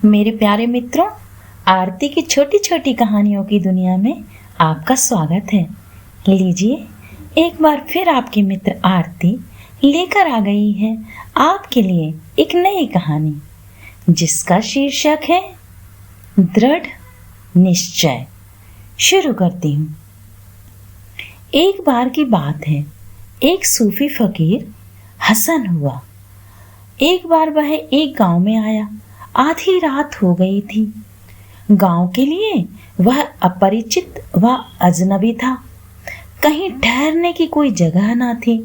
मेरे प्यारे मित्रों, आरती की छोटी छोटी कहानियों की दुनिया में आपका स्वागत है। लीजिए, एक बार फिर आपकी मित्र आरती लेकर आ गई है आपके लिए एक नई कहानी, जिसका शीर्षक है दृढ़ निश्चय। शुरू करती हूँ। एक बार की बात है, एक सूफी फकीर हसन हुआ। एक बार वह एक गांव में आया। आधी रात हो गई थी। गांव के लिए वह अपरिचित व अजनबी था। कहीं ठहरने की कोई जगह ना थी।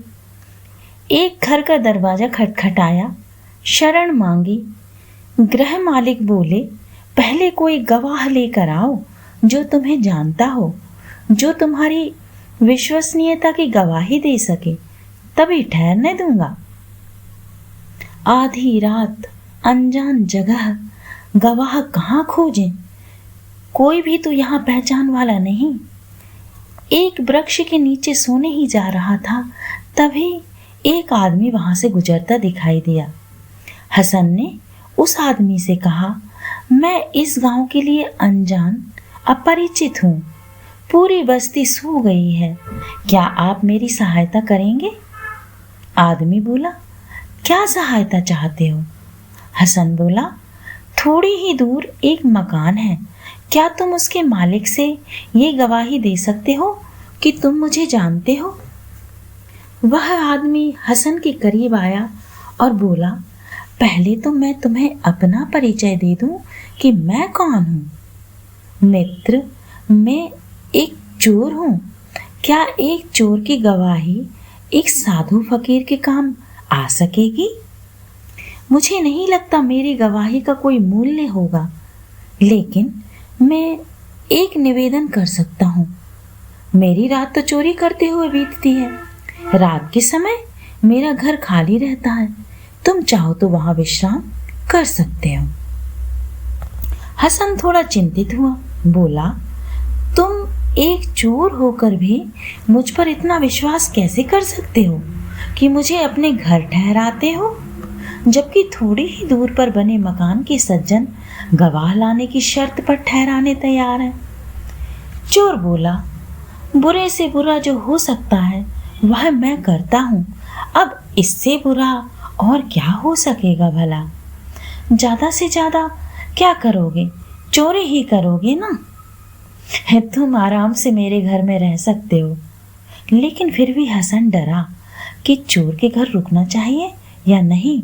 एक घर का दरवाजा खटखटाया, शरण मांगी। गृह मालिक बोले, पहले कोई गवाह लेकर आओ जो तुम्हें जानता हो, जो तुम्हारी विश्वसनीयता की गवाही दे सके, तभी ठहरने दूंगा। आधी रात, अनजान जगह, गवाह कहाँ खोजें? कोई भी तो यहाँ पहचान वाला नहीं। एक वृक्ष के नीचे सोने ही जा रहा था, तभी एक आदमी वहां से गुजरता दिखाई दिया। हसन ने उस आदमी से कहा, मैं इस गांव के लिए अनजान, अपरिचित हूँ। पूरी बस्ती सो गई है। क्या आप मेरी सहायता करेंगे? आदमी बोला, क्या सहायता चाहते हो? हसन बोला, थोड़ी ही दूर एक मकान है। क्या तुम उसके मालिक से ये गवाही दे सकते हो कि तुम मुझे जानते हो? वह आदमी हसन के करीब आया और बोला, पहले तो मैं तुम्हें अपना परिचय दे दूं कि मैं कौन हूं। मित्र, मैं एक चोर हूं। क्या एक चोर की गवाही एक साधु फकीर के काम आ सकेगी? मुझे नहीं लगता मेरी गवाही का कोई मूल्य होगा, लेकिन मैं एक निवेदन कर सकता हूँ। मेरी रात तो चोरी करते हुए बीतती है। रात के समय मेरा घर खाली रहता है। तुम चाहो तो वहां विश्राम कर सकते हो। हसन थोड़ा चिंतित हुआ। बोला, तुम एक चोर होकर भी मुझ पर इतना विश्वास कैसे कर सकते हो कि मुझे अपने घर ठहराते हो, जबकि थोड़ी ही दूर पर बने मकान के सज्जन गवाह लाने की शर्त पर ठहराने तैयार है। चोर बोला, बुरे से बुरा जो हो सकता है वह मैं करता हूँ। अब इससे बुरा और क्या हो सकेगा भला? ज्यादा से ज्यादा क्या करोगे? चोरी ही करोगे ना। तुम आराम से मेरे घर में रह सकते हो। लेकिन फिर भी हसन डरा कि चोर के घर रुकना चाहिए या नहीं,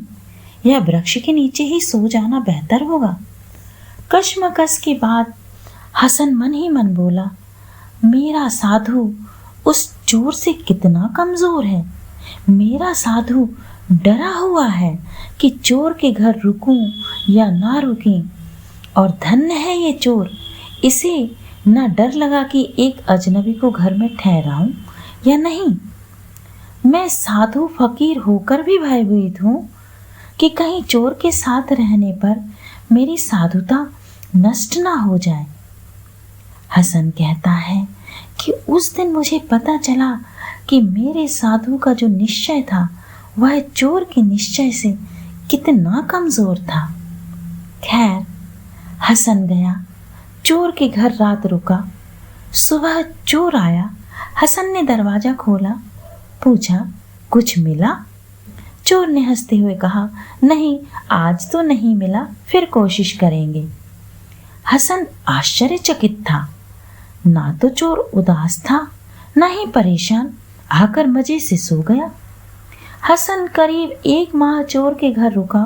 या वृक्ष के नीचे ही सो जाना बेहतर होगा। कश्मकश के बाद हसन मन ही मन बोला, मेरा साधु उस चोर से कितना कमजोर है। मेरा साधु डरा हुआ है कि चोर के घर रुकूं या ना रुकें। और धन्य है ये चोर, इसे ना डर लगा कि एक अजनबी को घर में ठहराऊं या नहीं। मैं साधु फकीर होकर भी भयभीत हूं कि कहीं चोर के साथ रहने पर मेरी साधुता नष्ट ना हो जाए। हसन कहता है कि उस दिन मुझे पता चला कि मेरे साधु का जो निश्चय था वह चोर के निश्चय से कितना कमजोर था। खैर, हसन गया, चोर के घर रात रुका। सुबह चोर आया। हसन ने दरवाजा खोला, पूछा, कुछ मिला? चोर ने हंसते हुए कहा, नहीं, आज तो नहीं मिला, फिर कोशिश करेंगे। हसन आश्चर्यचकित था। ना तो चोर उदास था, ना ही परेशान। आकर मजे से सो गया। हसन करीब 1 माह चोर के घर रुका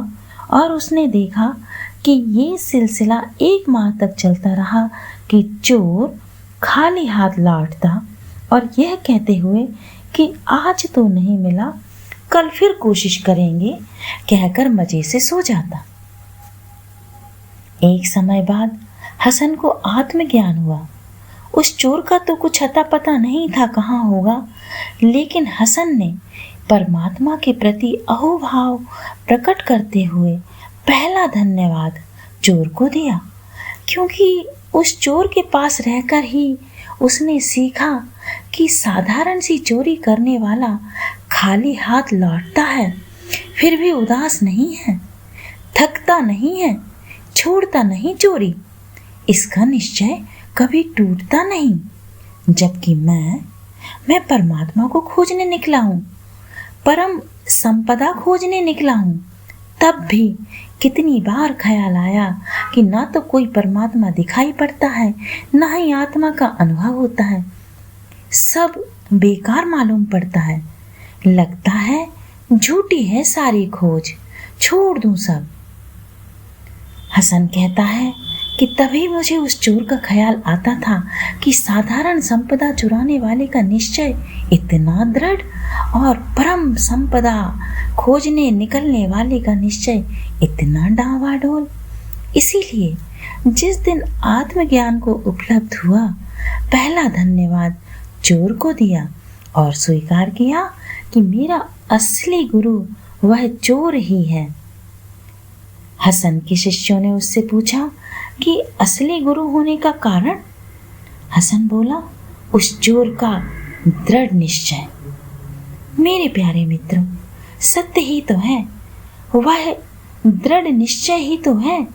और उसने देखा कि ये सिलसिला 1 माह तक चलता रहा कि चोर खाली हाथ लौटता और यह कहते हुए कि आज तो नहीं मिला, कल फिर कोशिश करेंगे, कहकर मजे से सो जाता। एक समय बाद हसन को आत्मज्ञान हुआ। उस चोर का तो कुछ अता पता नहीं था कहाँ होगा, लेकिन हसन ने परमात्मा के प्रति अहोभाव प्रकट करते हुए पहला धन्यवाद चोर को दिया, क्योंकि उस चोर के पास रहकर ही उसने सीखा कि साधारण सी चोरी करने वाला खाली हाथ लौटता है, फिर भी उदास नहीं है, थकता नहीं है, छोड़ता नहीं चोरी, इसका निश्चय कभी टूटता नहीं। जबकि मैं परमात्मा को खोजने निकला हूँ, परम संपदा खोजने निकला हूँ। तब भी कितनी बार ख्याल आया कि ना तो कोई परमात्मा दिखाई पड़ता है, ना ही आत्मा का अनुभव होता है। सब बेकार मालूम पड़ता है। लगता है झूठी है सारी खोज, छोड़ दूं सब। हसन कहता है कि तभी मुझे उस चोर का ख्याल आता था कि साधारण संपदा चुराने वाले का निश्चय इतना दृढ़ और परम संपदा खोजने निकलने वाले का निश्चय इतना डावाडोल। इसीलिए जिस दिन आत्मज्ञान को उपलब्ध हुआ, पहला धन्यवाद चोर को दिया और स्वीकार किया कि मेरा असली गुरु वह चोर ही है। हसन के शिष्यों ने उससे पूछा कि असली गुरु होने का कारण? हसन बोला, उस चोर का दृढ़ निश्चय। मेरे प्यारे मित्रों, सत्य ही तो है, वह दृढ़ निश्चय ही तो है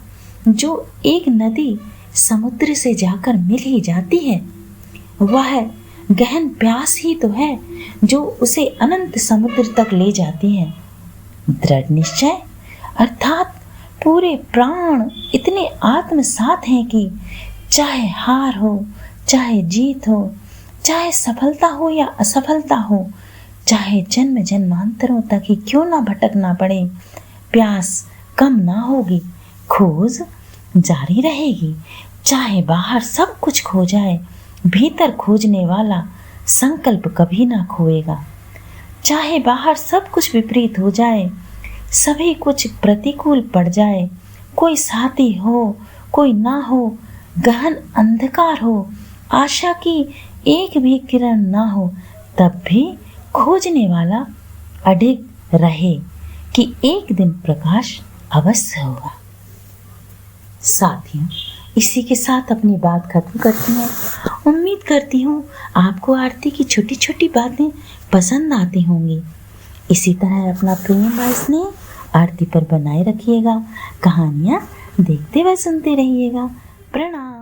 जो एक नदी समुद्र से जाकर मिल ही जाती है। वह गहन प्यास ही तो है जो उसे अनंत समुद्र तक ले जाती है। दृढ़ निश्चय अर्थात पूरे प्राण इतने आत्मसात हैं कि चाहे हार हो, चाहे जीत हो, चाहे सफलता हो या असफलता हो, चाहे जन्म जन्मांतरों तक ही क्यों ना भटकना पड़े, प्यास कम ना होगी, खोज जारी रहेगी। चाहे बाहर सब कुछ खो जाए, भीतर खोजने वाला संकल्प कभी ना खोएगा। चाहे बाहर सब कुछ विपरीत हो जाए, सभी कुछ प्रतिकूल पड़ जाए, कोई साथी हो, कोई ना हो, गहन अंधकार हो, आशा की एक भी किरण ना हो, तब भी खोजने वाला अडिग रहे कि एक दिन प्रकाश अवश्य होगा। साथियों, इसी के साथ अपनी बात खत्म करती हूँ। उम्मीद करती हूँ आपको आरती की छोटी छोटी बातें पसंद आती होंगी। इसी तरह अपना प्रेम व स्नेह आरती पर बनाए रखिएगा। कहानियाँ देखते व सुनते रहिएगा। प्रणाम।